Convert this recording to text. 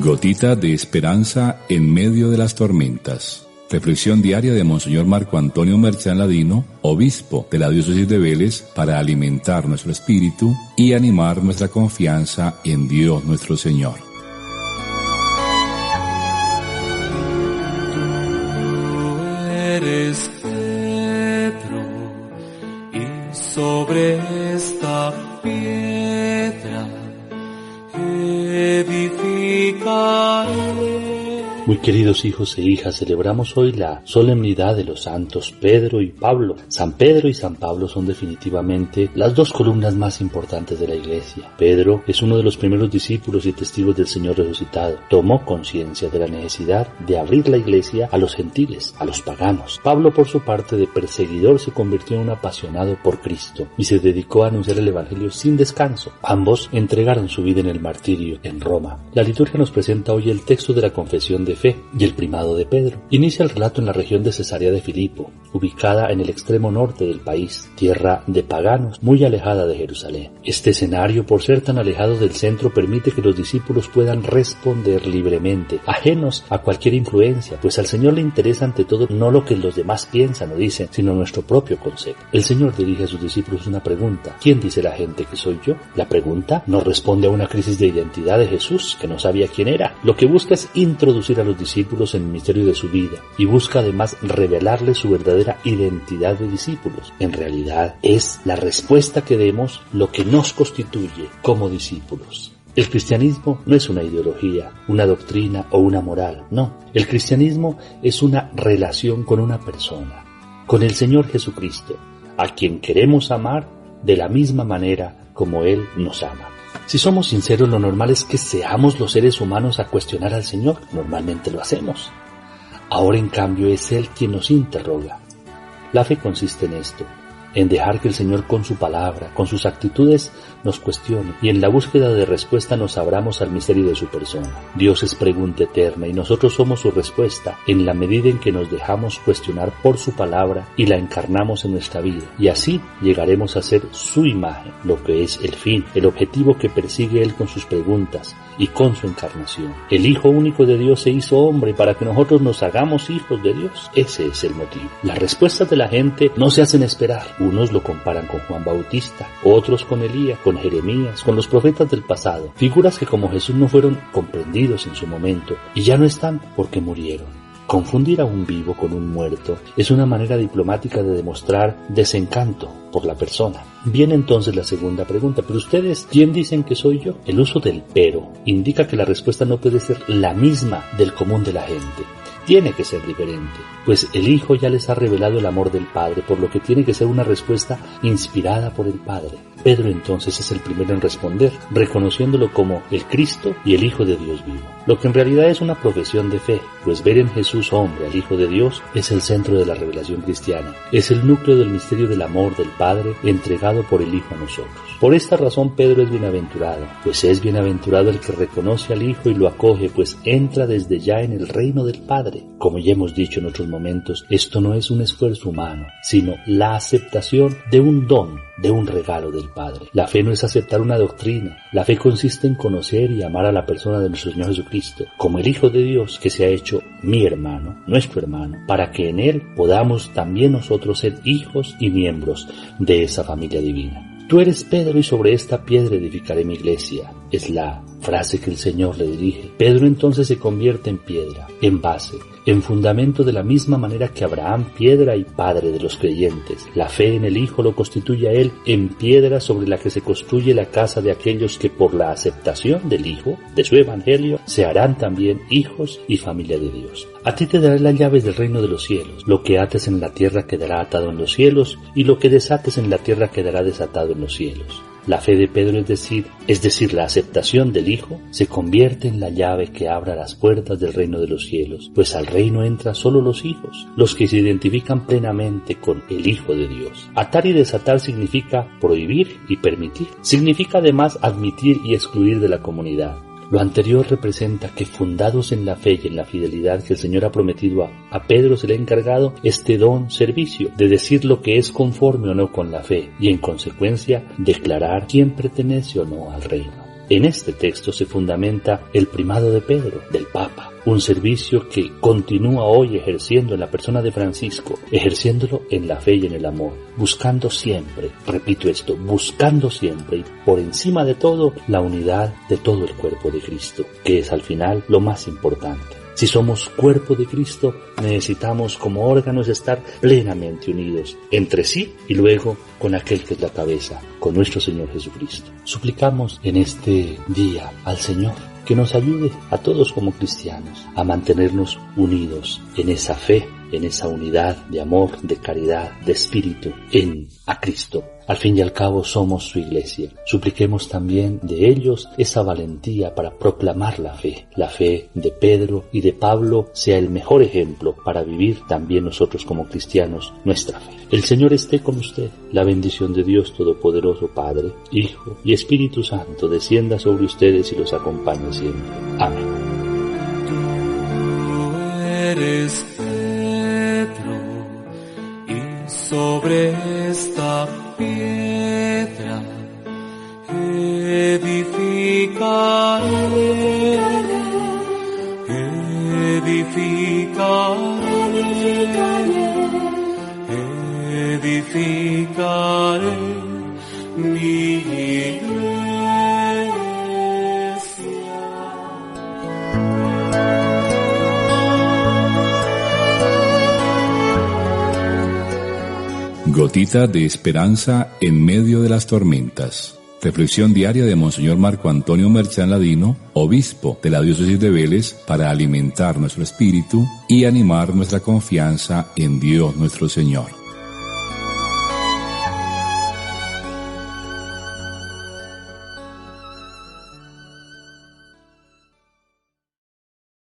Gotita de esperanza en medio de las tormentas. Reflexión diaria de Monseñor Marco Antonio Merchán Ladino, obispo de la diócesis de Vélez, para alimentar nuestro espíritu y animar nuestra confianza en Dios nuestro Señor. Tú eres Pedro, y sobre esta piedra edificaré. Muy queridos hijos e hijas, celebramos hoy la solemnidad de los santos Pedro y Pablo. San Pedro y San Pablo son definitivamente las dos columnas más importantes de la Iglesia. Pedro es uno de los primeros discípulos y testigos del Señor resucitado. Tomó conciencia de la necesidad de abrir la Iglesia a los gentiles, a los paganos. Pablo, por su parte, de perseguidor, se convirtió en un apasionado por Cristo y se dedicó a anunciar el Evangelio sin descanso. Ambos entregaron su vida en el martirio en Roma. La liturgia nos presenta hoy el texto de la confesión de fe y el primado de Pedro. Inicia el relato en la región de Cesarea de Filipo, ubicada en el extremo norte del país, tierra de paganos muy alejada de Jerusalén. Este escenario, por ser tan alejado del centro, permite que los discípulos puedan responder libremente, ajenos a cualquier influencia, pues al Señor le interesa ante todo no lo que los demás piensan o dicen, sino nuestro propio concepto. El Señor dirige a sus discípulos una pregunta: ¿quién dice la gente que soy yo? La pregunta no responde a una crisis de identidad de Jesús, que no sabía quién era. Lo que busca es introducir a los discípulos en el misterio de su vida y busca además revelarles su verdadera identidad de discípulos. En realidad es la respuesta que demos lo que nos constituye como discípulos. El cristianismo no es una ideología, una doctrina o una moral, no. El cristianismo es una relación con una persona, con el Señor Jesucristo, a quien queremos amar de la misma manera como Él nos ama. Si somos sinceros, lo normal es que seamos los seres humanos a cuestionar al Señor. Normalmente lo hacemos. Ahora, en cambio, es Él quien nos interroga. La fe consiste en esto, en dejar que el Señor con su palabra, con sus actitudes, nos cuestione y en la búsqueda de respuesta nos abramos al misterio de su persona. Dios es pregunta eterna y nosotros somos su respuesta en la medida en que nos dejamos cuestionar por su palabra y la encarnamos en nuestra vida. Y así llegaremos a ser su imagen, lo que es el fin, el objetivo que persigue Él con sus preguntas y con su encarnación. El Hijo único de Dios se hizo hombre para que nosotros nos hagamos hijos de Dios. Ese es el motivo. Las respuestas de la gente no se hacen esperar. Unos lo comparan con Juan Bautista, otros con Elías, con Jeremías, con los profetas del pasado, figuras que como Jesús no fueron comprendidos en su momento y ya no están porque murieron. Confundir a un vivo con un muerto es una manera diplomática de demostrar desencanto por la persona. Viene entonces la segunda pregunta: ¿pero ustedes quién dicen que soy yo? El uso del pero indica que la respuesta no puede ser la misma del común de la gente. Tiene que ser diferente, pues el Hijo ya les ha revelado el amor del Padre, por lo que tiene que ser una respuesta inspirada por el Padre. Pedro entonces es el primero en responder, reconociéndolo como el Cristo y el Hijo de Dios vivo, lo que en realidad es una profesión de fe, pues ver en Jesús hombre al Hijo de Dios es el centro de la revelación cristiana, es el núcleo del misterio del amor del Padre entregado por el Hijo a nosotros. Por esta razón Pedro es bienaventurado, pues es bienaventurado el que reconoce al Hijo y lo acoge, pues entra desde ya en el reino del Padre. Como ya hemos dicho en otros momentos, esto no es un esfuerzo humano, sino la aceptación de un don, de un regalo del Padre. La fe no es aceptar una doctrina, la fe consiste en conocer y amar a la persona de nuestro Señor Jesucristo, como el Hijo de Dios que se ha hecho mi hermano, nuestro hermano, para que en Él podamos también nosotros ser hijos y miembros de esa familia divina. Tú eres Pedro y sobre esta piedra edificaré mi iglesia. Es la frase que el Señor le dirige. Pedro entonces se convierte en piedra, en base, en fundamento de la misma manera que Abraham, piedra y padre de los creyentes. La fe en el Hijo lo constituye a él en piedra sobre la que se construye la casa de aquellos que por la aceptación del Hijo, de su Evangelio, se harán también hijos y familia de Dios. A ti te daré las llaves del reino de los cielos. Lo que ates en la tierra quedará atado en los cielos, y lo que desates en la tierra quedará desatado en los cielos. La fe de Pedro, es decir, la aceptación del Hijo, se convierte en la llave que abra las puertas del reino de los cielos, pues al reino entran solo los hijos, los que se identifican plenamente con el Hijo de Dios. Atar y desatar significa prohibir y permitir. Significa además admitir y excluir de la comunidad. Lo anterior representa que, fundados en la fe y en la fidelidad que el Señor ha prometido a Pedro, se le ha encargado este don servicio de decir lo que es conforme o no con la fe y en consecuencia declarar quién pertenece o no al reino. En este texto se fundamenta el primado de Pedro, del Papa, un servicio que continúa hoy ejerciendo en la persona de Francisco, ejerciéndolo en la fe y en el amor, buscando siempre, repito esto, buscando siempre y por encima de todo la unidad de todo el cuerpo de Cristo, que es al final lo más importante. Si somos cuerpo de Cristo, necesitamos como órganos estar plenamente unidos entre sí y luego con aquel que es la cabeza, con nuestro Señor Jesucristo. Suplicamos en este día al Señor que nos ayude a todos como cristianos a mantenernos unidos en esa fe, en esa unidad de amor, de caridad, de espíritu, a Cristo. Al fin y al cabo somos su iglesia. Supliquemos también de ellos esa valentía para proclamar la fe. La fe de Pedro y de Pablo sea el mejor ejemplo para vivir también nosotros como cristianos nuestra fe. El Señor esté con usted. La bendición de Dios Todopoderoso, Padre, Hijo y Espíritu Santo descienda sobre ustedes y los acompañe siempre. Amén. Tú eres Pedro y sobre esta piedra edificaré, edificaré mi iglesia. Gotita de esperanza en medio de las tormentas. Reflexión diaria de Monseñor Marco Antonio Merchán Ladino, obispo de la diócesis de Vélez, para alimentar nuestro espíritu y animar nuestra confianza en Dios nuestro Señor.